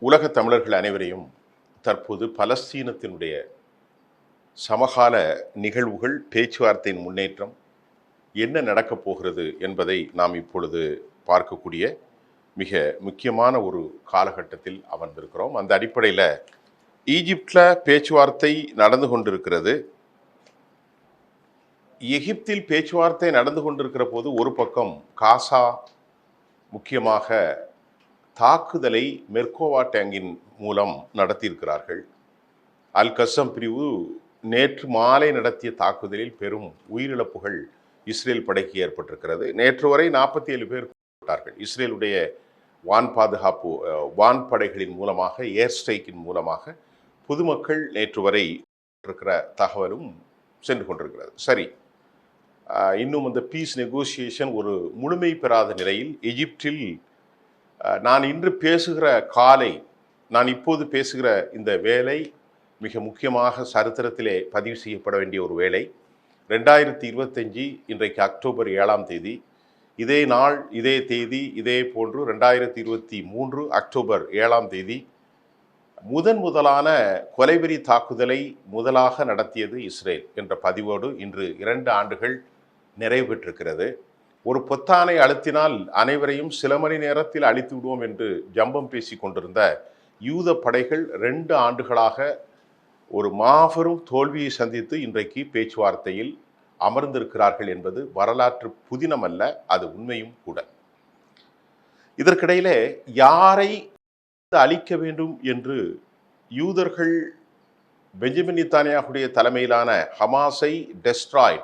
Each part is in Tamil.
உலக தமிழர்கள் அனைவரையும் தற்போது பலஸ்தீனத்தினுடைய சமகால நிகழ்வுகள், பேச்சுவார்த்தையின் முன்னேற்றம், என்ன நடக்கப் போகிறது என்பதை நாம் இப்பொழுது பார்க்கக்கூடிய மிக முக்கியமான ஒரு காலகட்டத்தில் அமர்ந்திருக்கிறோம். அந்த அடிப்படையில் ஈஜிப்டில் பேச்சுவார்த்தை நடந்து கொண்டிருக்கிறது. எகிப்தில் பேச்சுவார்த்தை நடந்து கொண்டிருக்கிற போது ஒரு பக்கம் காசா முக்கியமாக தாக்குதலை மெர்கோவா டேங்கின் மூலம் நடத்தியிருக்கிறார்கள். அல் கசம் பிரிவு நேற்று மாலை நடத்திய தாக்குதலில் பெரும் உயிரிழப்புகள் இஸ்ரேல் படைக்கு ஏற்பட்டிருக்கிறது. நேற்று வரை 47 பேர் கொல்லப்பட்டார்கள். இஸ்ரேலுடைய வான்படைகளின் மூலமாக, ஏர் ஸ்ட்ரைக்கின் மூலமாக பொதுமக்கள் நேற்று வரை இருக்கிற தகவலும் சென்று கொண்டிருக்கிறது. சரி, இன்னும் அந்த பீஸ் நெகோசியேஷன் ஒரு முழுமை பெறாத நிலையில் எகிப்தில் நான் இன்று பேசுகிற நான் இப்போது பேசுகிற இந்த வேலை மிக முக்கியமாக சரித்திரத்திலே பதிவு செய்யப்பட வேண்டிய ஒரு வேலை. 2025 இன்றைக்கு அக்டோபர் 7ஆம் தேதி, இதே நாள் இதே தேதி இதே போன்று 2023 அக்டோபர் 7ஆம் தேதி முதலான கொலைவெறி தாக்குதலை முதலாக நடத்தியது இஸ்ரேல் என்ற பதிவோடு இன்று 2 ஆண்டுகள் நிறைவு பெற்றிருக்கிறது. ஒரு பொத்தானை அழுத்தினால் அனைவரையும் சில மணி நேரத்தில் அழித்து விடுவோம் என்று ஜம்பம் பேசி கொண்டிருந்த யூத படைகள் 2 ஆண்டுகளாக ஒரு மாபெரும் தோல்வியை சந்தித்து இன்றைக்கு பேச்சுவார்த்தையில் அமர்ந்திருக்கிறார்கள் என்பது வரலாற்று புதினம் அல்ல, அது உண்மையும் கூட. இதற்கிடையிலே யாரை அழிக்க வேண்டும் என்று யூதர்கள் பெஞ்சமின் நெத்தன்யாகுடைய தலைமையிலான ஹமாஸை டெஸ்ட்ராய்ட்,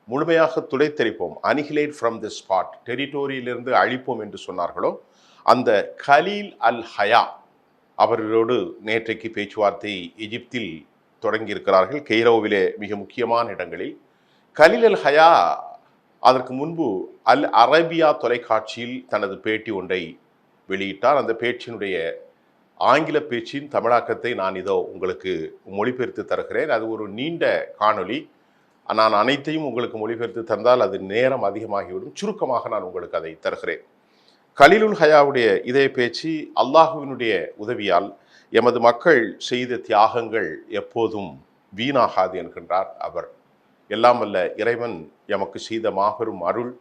முழுமையாக துடைத்தெறிப்போம், அனிஹிலேட் ஃப்ரம் தி ஸ்பாட், டெரிட்டோரியிலிருந்து அழிப்போம் என்று சொன்னார்களோ, அந்த கலீல் அல் ஹயா அவர்களோடு நேற்றைக்கு பேச்சுவார்த்தை எகிப்தில் தொடங்கியிருக்கிறார்கள், கெய்ரோவிலே மிக முக்கியமான இடங்களில். கலீல் அல் ஹயா அதற்கு முன்பு அல் அரேபியா தொலைக்காட்சியில் தனது பேட்டி ஒன்றை வெளியிட்டார். அந்த பேச்சினுடைய ஆங்கில பேச்சின் தமிழாக்கத்தை நான் இதோ உங்களுக்கு மொழிபெயர்த்து தருகிறேன். அது ஒரு நீண்ட காணொளி. நான் அனைத்தையும் உங்களுக்கு மொழிபெயர்த்து தந்தால் அது நேரம் அதிகமாகிவிடும். சுருக்கமாக நான் உங்களுக்கு அதை தருகிறேன். கலீலுல் ஹயாவுடைய இதே பேச்சு, அல்லாஹுவினுடைய உதவியால் எமது மக்கள் செய்த தியாகங்கள் எப்போதும் வீணாகாது என்கின்றார் அவர். எல்லாம் வல்ல இறைவன் எமக்கு செய்த மாபெரும் அருள்,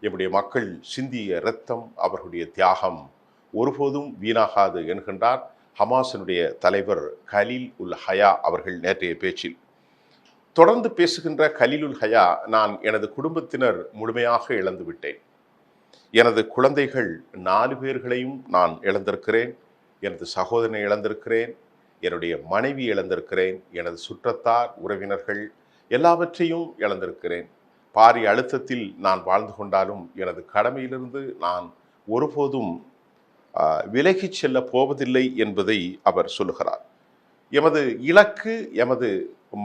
எம்முடைய மக்கள் சிந்திய இரத்தம், அவர்களுடைய தியாகம் ஒருபோதும் வீணாகாது என்கின்றார் ஹமாஸினுடைய தலைவர் கலீல் உல் ஹயா அவர்கள் நேற்றைய பேச்சில். தொடர்ந்து பேசுகின்ற கலீலுல் ஹயா, நான் எனது குடும்பத்தினர் முழுமையாக இழந்து விட்டேன். எனது குழந்தைகள் 4 பேர்களையும் நான் இழந்திருக்கிறேன். எனது சகோதரனை இழந்திருக்கிறேன், என்னுடைய மனைவி இழந்திருக்கிறேன், எனது சுற்றத்தார் உறவினர்கள் எல்லாவற்றையும் இழந்திருக்கிறேன். பாரிய அழுத்தத்தில் நான் வாழ்ந்து கொண்டாலும் எனது கடமையிலிருந்து நான் ஒருபோதும் விலகிச் செல்ல போவதில்லை என்பதை அவர் சொல்லுகிறார். எமது இலக்கு, எமது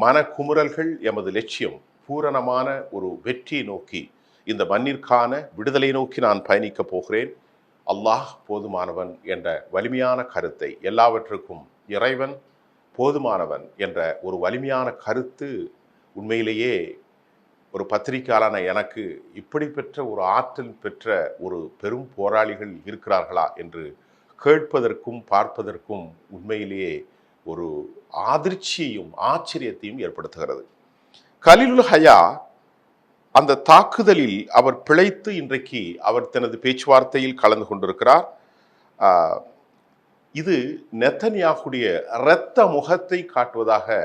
மனக்குமுறல்கள், எமது லட்சியம் பூரணமான ஒரு வெற்றியை நோக்கி, இந்த மண்ணிற்கான விடுதலை நோக்கி நான் பயணிக்கப் போகிறேன். அல்லாஹ் போதுமானவன் என்ற வலிமையான கருத்தை, எல்லாவற்றுக்கும் இறைவன் போதுமானவன் என்ற ஒரு வலிமையான கருத்து உண்மையிலேயே ஒரு பத்திரிகையாளன எனக்கு இப்படி பெற்ற ஒரு ஆற்றல் பெற்ற ஒரு பெரும் போராளிகள் இருக்கிறார்களா என்று கேட்பதற்கும் பார்ப்பதற்கும் உண்மையிலேயே ஒரு அதிர்ச்சியையும் ஆச்சரியத்தையும் ஏற்படுத்துகிறது. கலீலுல் ஹயா அந்த தாக்குதலில் அவர் பிழைத்து இன்றைக்கு அவர் தனது பேச்சுவார்த்தையில் கலந்து கொண்டிருக்கிறார். இது நெத்தன்யாகுடைய இரத்த முகத்தை காட்டுவதாக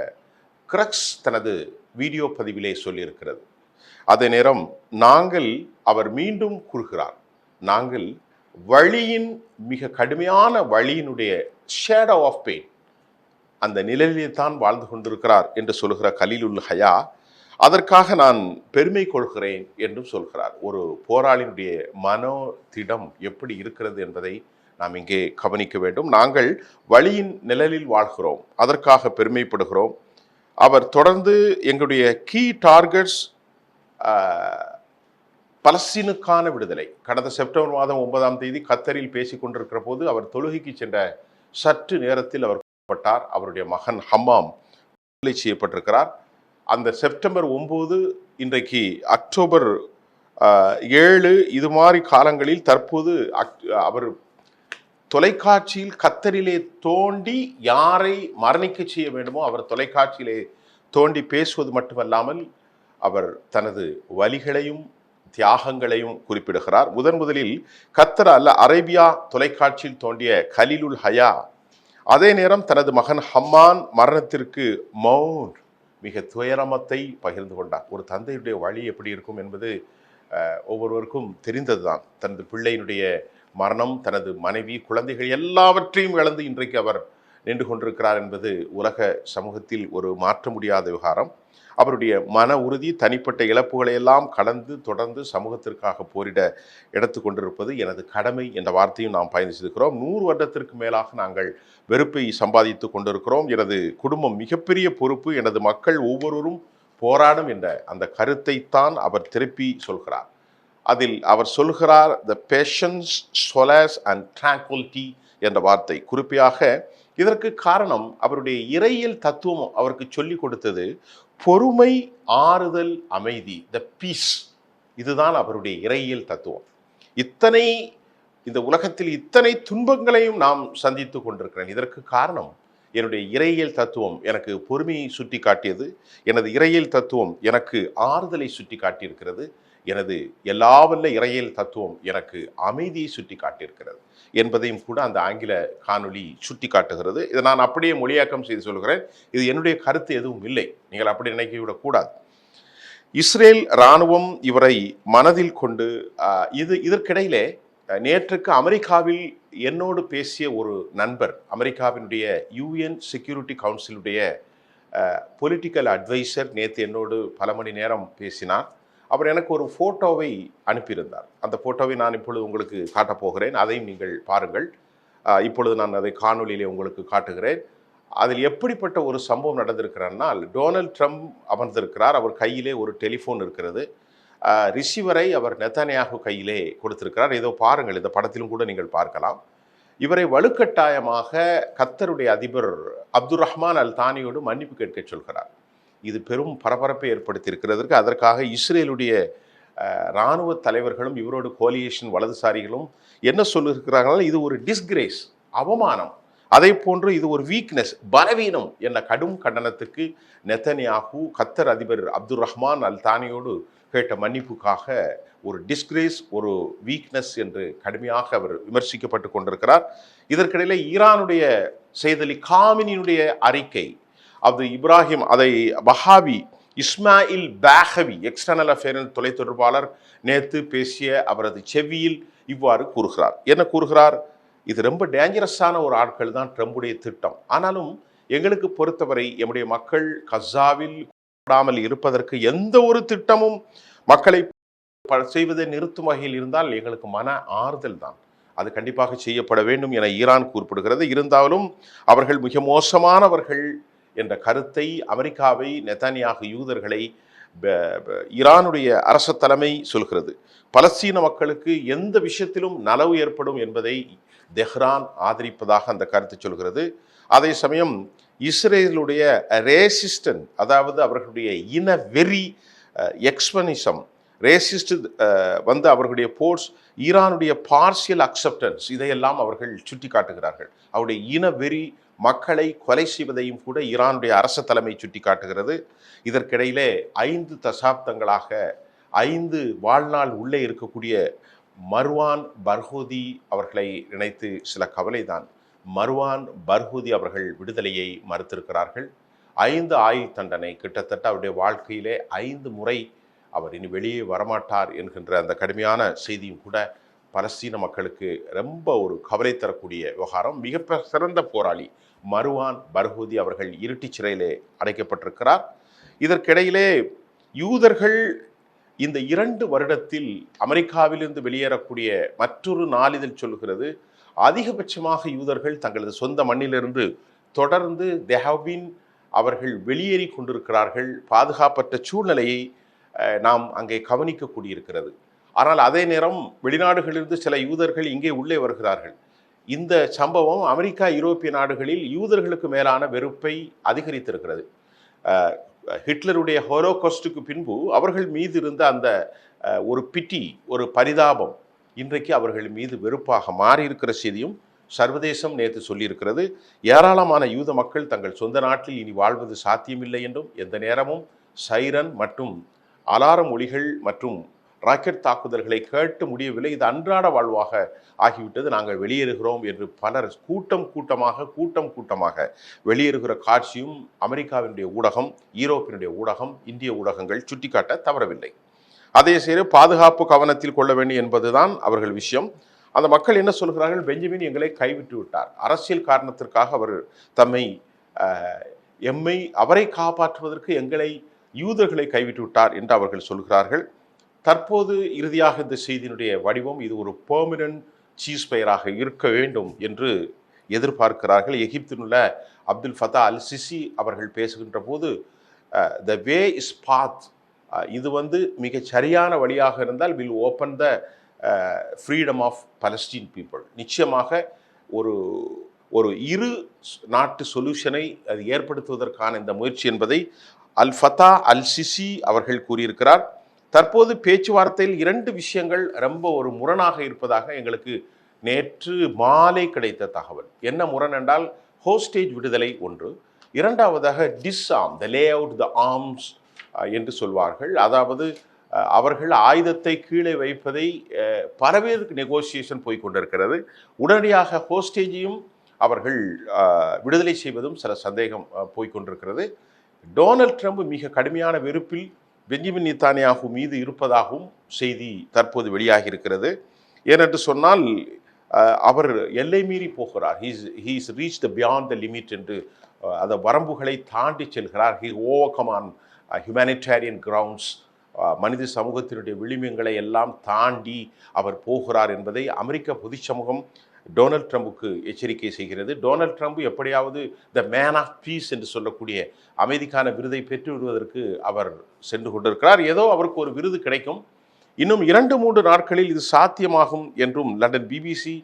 கிரக்ஸ் தனது வீடியோ பதிவிலே சொல்லியிருக்கிறது. அதே நேரம் அவர் மீண்டும் கூறுகிறார், நாங்கள் வழியின் மிக கடுமையான வழியினுடைய ஷேடோ ஆஃப் பெயின், அந்த நிலையிலே தான் வாழ்ந்து கொண்டிருக்கிறார் என்று சொல்கிற கலீலுல் ஹயா, அதற்காக நான் பெருமை கொள்கிறேன் என்றும் சொல்கிறார். ஒரு போராளியினுடைய மனோதிடம் எப்படி இருக்கிறது என்பதை நாம் இங்கே கவனிக்க வேண்டும். நாங்கள் வழியின் நிழலில் வாழ்கிறோம், அதற்காக பெருமைப்படுகிறோம். அவர் தொடர்ந்து எங்களுடைய கீ டார்கெட்ஸ் பலஸ்தீனுக்கான விடுதலை. கடந்த செப்டம்பர் மாதம் 9ஆம் தேதி கத்தரில் பேசிக் கொண்டிருக்கிற போது அவர் தொழுகைக்கு சென்ற சற்று நேரத்தில் அவர் கொல்லப்பட்டார். அவருடைய மகன் ஹம்மாம் விடுதலை செய்யப்பட்டிருக்கிறார். அந்த செப்டம்பர் 9, இன்றைக்கு அக்டோபர் 7, இது மாதிரி காலங்களில் தற்போது அவர் தொலைக்காட்சியில் கத்தரிலே தோண்டி யாரை மரணிக்க செய்ய வேண்டுமோ அவர் தொலைக்காட்சியிலே தோண்டி பேசுவது மட்டுமல்லாமல் அவர் தனது வலிகளையும் தியாகங்களையும் குறிப்பிடுகிறார். முதலில் கத்தர் அல்ல அரேபியா தொலைக்காட்சியில் தோண்டிய கலீலுல் ஹயா அதே நேரம் தனது மகன் ஹம்மான் மரணத்திற்கு மௌன் மிக துயரமத்தை பகிர்ந்து கொண்டார். ஒரு தந்தையுடைய வழி எப்படி இருக்கும் என்பது ஒவ்வொருவருக்கும் தெரிந்ததுதான். தனது பிள்ளையினுடைய மரணம், தனது மனைவி, குழந்தைகள் எல்லாவற்றையும் இழந்து இன்றைக்கு அவர் நின்று கொண்டிருக்கிறார் என்பது உலக சமூகத்தில் ஒரு மாற்ற முடியாத விவகாரம். அவருடைய மன உறுதி, தனிப்பட்ட இழப்புகளை எல்லாம் கடந்து தொடர்ந்து சமூகத்திற்காக போரிட எடுத்து கொண்டிருப்பது எனது கடமை என்ற வார்த்தையும் நாம் பயணிச்சிருக்கிறோம். 100 வருடத்திற்கு மேலாக நாங்கள் வெறுப்பை சம்பாதித்து கொண்டிருக்கிறோம். எனது குடும்பம் மிகப்பெரிய பொறுப்பு, எனது மக்கள் ஒவ்வொருவரும் போராடும் என்ற அந்த கருத்தை தான் அவர் திருப்பி சொல்கிறார். அதில் அவர் சொல்கிறார் த பேஷன்ஸ் சொலாஸ் அண்ட் ட்ராங்குலிட்டி என்ற வார்த்தை. குறிப்பாக இதற்கு காரணம் அவருடைய இறையியல் தத்துவம் அவருக்கு சொல்லிக் கொடுத்தது பொறுமை, ஆறுதல், அமைதி, த பீஸ். இதுதான் அவருடைய இறையியல் தத்துவம். இந்த உலகத்தில் இத்தனை துன்பங்களையும் நாம் சந்தித்து கொண்டிருக்கிறேன். இதற்கு காரணம் என்னுடைய இறையியல் தத்துவம் எனக்கு பொறுமையை சுட்டி காட்டியது. எனது இறையியல் தத்துவம் எனக்கு ஆறுதலை சுட்டி காட்டியிருக்கிறது. எனது எல்லாவல்ல இறையியல் தத்துவம் எனக்கு அமைதியை சுட்டி காட்டியிருக்கிறது என்பதையும் கூட அந்த ஆங்கில காணொளி சுட்டி காட்டுகிறது. இதை நான் அப்படியே மொழியாக்கம் செய்து சொல்கிறேன். இது என்னுடைய கருத்து எதுவும் இல்லை, நீங்கள் அப்படி நினைக்கவிடக்கூடாது. இஸ்ரேல் இராணுவம் இவரை மனதில் கொண்டு இதற்கிடையிலே நேற்றுக்கு அமெரிக்காவில் என்னோடு பேசிய ஒரு நண்பர், அமெரிக்காவினுடைய UN செக்யூரிட்டி கவுன்சிலுடைய பொலிட்டிக்கல் அட்வைசர், நேற்று என்னோடு பல மணி நேரம் பேசினார். அவர் எனக்கு ஒரு ஃபோட்டோவை அனுப்பியிருந்தார். அந்த ஃபோட்டோவை நான் இப்பொழுது உங்களுக்கு காட்டப் போகிறேன், அதையும் நீங்கள் பாருங்கள். இப்பொழுது நான் அதை காணொலியிலே உங்களுக்கு காட்டுகிறேன். அதில் எப்படிப்பட்ட ஒரு சம்பவம் நடந்திருக்கிறார்னால், டொனால்ட் ட்ரம்ப் அமர்ந்திருக்கிறார். அவர் கையிலே ஒரு டெலிஃபோன் இருக்கிறது. ரிசீவரை அவர் நெத்தன்யாகு கையிலே கொடுத்திருக்கிறார். ஏதோ பாருங்கள், இந்த படத்திலும் கூட நீங்கள் பார்க்கலாம். இவரை வலுக்கட்டாயமாக கத்தருடைய அதிபர் அப்துல் ரஹ்மான் அல் தானியோடு மன்னிப்பு கேட்க சொல்கிறார். இது பெரும் பரபரப்பை ஏற்படுத்தியிருக்கிறதற்கு அதற்காக இஸ்ரேலுடைய இராணுவ தலைவர்களும் இவரோடு கோலியேஷன் வலதுசாரிகளும் என்ன சொல்லியிருக்கிறார்கள், இது ஒரு டிஸ்கிரேஸ், அவமானம், அதே போன்று இது ஒரு வீக்னஸ், பலவீனம் என்ற கடும் கண்டனத்துக்கு நெத்தன்யாகு கத்தர் அதிபர் அப்துல் ரஹ்மான் அல் தானியோடு கேட்ட மன்னிப்புக்காக ஒரு டிஸ்கிரேஸ், ஒரு வீக்னஸ் என்று கடுமையாக அவர் விமர்சிக்கப்பட்டு கொண்டிருக்கிறார். இதற்கிடையிலே ஈரானுடைய செய்தலி காமினியுடைய அறிக்கை, அது இப்ராஹிம் அதை வஹாபி இஸ்மாயில் பாகவி எக்ஸ்டர்னல் அஃபேரின் தொலைத்தொடர்பாளர் நேற்று பேசிய அவரது செவியில் இவ்வாறு கூறுகிறார். என்ன கூறுகிறார்? இது ரொம்ப டேஞ்சரஸான ஒரு ஆட்கள் தான் ட்ரம்புடைய திட்டம். ஆனாலும் எங்களுக்கு பொறுத்தவரை எம்முடைய மக்கள் கசாவில் கூடாமல் இருப்பதற்கு எந்த ஒரு திட்டமும் மக்களை செய்வதை நிறுத்தும் வகையில் இருந்தால் எங்களுக்கு மன ஆறுதல் தான். அது கண்டிப்பாக செய்யப்பட வேண்டும் என ஈரான் குறிப்பிடுகிறது. இருந்தாலும் அவர்கள் மிக மோசமானவர்கள் என்ற கருத்தை அமெரிக்காவை, நெத்தன்யாகு, யூதர்களை ஈரானுடைய அரச தலைமை சொல்கிறது. பலஸ்தீன மக்களுக்கு எந்த விஷயத்திலும் நலவு ஏற்படும் என்பதை தெஹ்ரான் ஆதரிப்பதாக அந்த கருத்து சொல்கிறது. அதே சமயம் இஸ்ரேலுடைய ரேசிஸ்டன், அதாவது அவர்களுடைய இன வெறி, எக்ஸ்பனிசம், ரேசிஸ்ட் அவர்களுடைய போர்ஸ், ஈரானுடைய பார்சியல் அக்செப்டன்ஸ், இதையெல்லாம் அவர்கள் சுட்டி காட்டுகிறார்கள். அவருடைய இன வெறி மக்களை கொலை செய்வதையும் கூட ஈரானுடைய அரச தலைமை சுட்டி காட்டுகிறது. இதற்கிடையிலே 5 தசாப்தங்களாக 5 வாழ்நாள் உள்ளே இருக்கக்கூடிய மர்வான் பர்ஹூதி அவர்களை நினைத்து சில கவலைதான். மர்வான் பர்ஹூதி அவர்கள் விடுதலையை மறுத்திருக்கிறார்கள். 5 ஆயுள் தண்டனை, கிட்டத்தட்ட அவருடைய வாழ்க்கையிலே 5 முறை அவர் இனி வெளியே வரமாட்டார் என்கின்ற அந்த கடுமையான செய்தியும் கூட பலஸ்தீன மக்களுக்கு ரொம்ப ஒரு கவலை தரக்கூடிய விவகாரம். மிக சிறந்த போராளி மர்வான் பர்ஹூதி அவர்கள் இருட்டிச் சிறையிலே அடைக்கப்பட்டிருக்கிறார். இதற்கிடையிலே யூதர்கள் இந்த 2 வருடத்தில் அமெரிக்காவிலிருந்து வெளியேறக்கூடிய மற்றொரு நாளிதழ் சொல்கிறது, அதிகபட்சமாக யூதர்கள் தங்களது சொந்த மண்ணிலிருந்து தொடர்ந்து அவர்கள் வெளியேறி கொண்டிருக்கிறார்கள். பாதுகாப்பற்ற சூழ்நிலையை நாம் அங்கே கவனிக்கக்கூடியிருக்கிறது. ஆனால் அதே நேரம் வெளிநாடுகளிலிருந்து சில யூதர்கள் இங்கே உள்ளே வருகிறார்கள். இந்த சம்பவம் அமெரிக்கா, யூரோப்பிய நாடுகளில் யூதர்களுக்கு மேலான வெறுப்பை அதிகரித்திருக்கிறது. ஹிட்லருடைய ஹோலோகாஸ்டுக்கு பின்பு அவர்கள் மீது இருந்த அந்த ஒரு பிட்டி, ஒரு பரிதாபம் இன்றைக்கு அவர்கள் மீது வெறுப்பாக மாறி இருக்கிற செய்தியும் சர்வதேசம் நேற்று சொல்லியிருக்கிறது. ஏராளமான யூத மக்கள் தங்கள் சொந்த நாட்டில் இனி வாழ்வது சாத்தியமில்லை என்றும், எந்த நேரமும் சைரன் மற்றும் அலாரம் ஒலிகள் மற்றும் ராக்கெட் தாக்குதல்களை கேட்டு முடியவில்லை, இது அன்றாட வாழ்வாக ஆகிவிட்டது, நாங்கள் வெளியேறுகிறோம் என்று பலர் கூட்டம் கூட்டமாக வெளியேறுகிற காட்சியும் அமெரிக்காவினுடைய ஊடகம், ஈரோப்பினுடைய ஊடகம், இந்திய ஊடகங்கள் சுட்டிக்காட்ட தவறவில்லை. அதே சேர பாதுகாப்பு கவனத்தில் கொள்ள வேண்டும் என்பதுதான் அவர்கள் விஷயம். அந்த மக்கள் என்ன சொல்கிறார்கள்? பெஞ்சமின் எங்களை கைவிட்டு விட்டார், அரசியல் காரணத்திற்காக அவர் அவரை காப்பாற்றுவதற்கு எங்களை யூதர்களை கைவிட்டு விட்டார் என்று அவர்கள் சொல்கிறார்கள். தற்போது இறுதியாக இந்த செய்தியினுடைய வடிவம் இது ஒரு பெர்மனன்ட் சீஸ் ஃபயராக இருக்க வேண்டும் என்று எதிர்பார்க்கிறார்கள். எகிப்தினுள்ள அப்துல் ஃபதா அல் சிசி அவர்கள் பேசுகின்ற போது த வே இஸ் பாத், இது மிக சரியான வழியாக இருந்தால் will open the freedom of Palestine people. நிச்சயமாக ஒரு இரு நாட்டு சொல்யூஷனை அது ஏற்படுத்துவதற்கான இந்த முயற்சி என்பதை அல் ஃபதா அல் சிசி அவர்கள் கூறியிருக்கிறார். தற்போது பேச்சுவார்த்தையில் 2 விஷயங்கள் ரொம்ப ஒரு முரணாக இருப்பதாக எங்களுக்கு நேற்று மாலை கிடைத்த தகவல். என்ன முரண் என்றால், ஹோஸ்டேஜ் விடுதலை ஒன்று, இரண்டாவதாக டிஸ்ஆர்ம், த லே அவுட் த ஆர்ம்ஸ் என்று சொல்வார்கள். அதாவது அவர்கள் ஆயுதத்தை கீழே வைப்பதை பலவேறு நெகோசியேஷன் போய்கொண்டிருக்கிறது. உடனடியாக ஹோஸ்டேஜையும் அவர்கள் விடுதலை செய்வதும் சில சந்தேகம் போய்கொண்டிருக்கிறது. டொனால்ட் ட்ரம்ப் மிக கடுமையான வெறுப்பில் பெஞ்சமின் நேதன்யாகு மீது இருப்பதாகவும் செய்தி தற்போது வெளியாகி இருக்கிறது. ஏனென்று சொன்னால் அவர் எல்லை மீறி போகிறார். He's reach the beyond the limit என்று அந்த வரம்புகளை தாண்டி செல்கிறார். He overcome on humanitarian grounds, மனித சமூகத்தினுடைய விளிம்புகளை எல்லாம் தாண்டி அவர் போகிறார் என்பதை அமெரிக்க பொது சமூகம் டொனால்ட் ட்ரம்புக்கு எச்சரிக்கை செய்கிறது. டொனால்ட் ட்ரம்ப் எப்படியாவது த மேன் ஆஃப் பீஸ் என்று சொல்லக்கூடிய அமைதிக்கான விருதை பெற்று விடுவதற்கு அவர் சென்று கொண்டிருக்கிறார். ஏதோ அவருக்கு ஒரு விருது கிடைக்கும், இன்னும் 2-3 நாட்களில் இது சாத்தியமாகும் என்றும் லண்டன் பிபிசி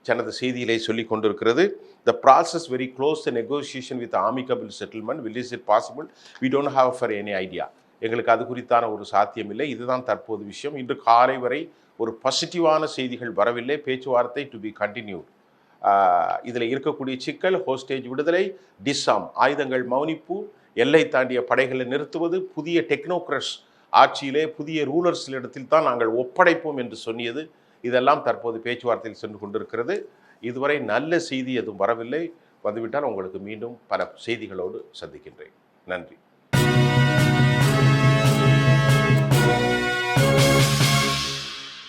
தனது செய்தியிலே சொல்லிக் கொண்டிருக்கிறது. The process very close, the negotiation with amicable settlement, will is it possible, we don't have for any idea. எங்களுக்கு அது குறித்தான ஒரு சாத்தியம் இல்லை. இதுதான் தற்போது விஷயம். இன்று காலை வரை ஒரு பாசிட்டிவான செய்திகள் வரவில்லை. பேச்சுவார்த்தை டு பி கண்டினியூட். இதில் இருக்கக்கூடிய சிக்கல் ஹோஸ்டேஜ் விடுதலை, டிஸ்ஆர்ம் ஆயுதங்கள் மௌனிப்பு, எல்லை தாண்டிய படைகளை நிறுத்துவது, புதிய டெக்னோக்ரட்ஸ் ஆட்சியிலே புதிய ரூலர்ஸிடத்தில் தான் நாங்கள் ஒப்படைப்போம் என்று சொன்னியது, இதெல்லாம் தற்போது பேச்சுவார்த்தையில் சென்று கொண்டிருக்கிறது. இதுவரை நல்ல செய்தி எதுவும் வரவில்லை. வந்துவிட்டால் உங்களுக்கு மீண்டும் பல செய்திகளோடு சந்திக்கின்றேன். நன்றி.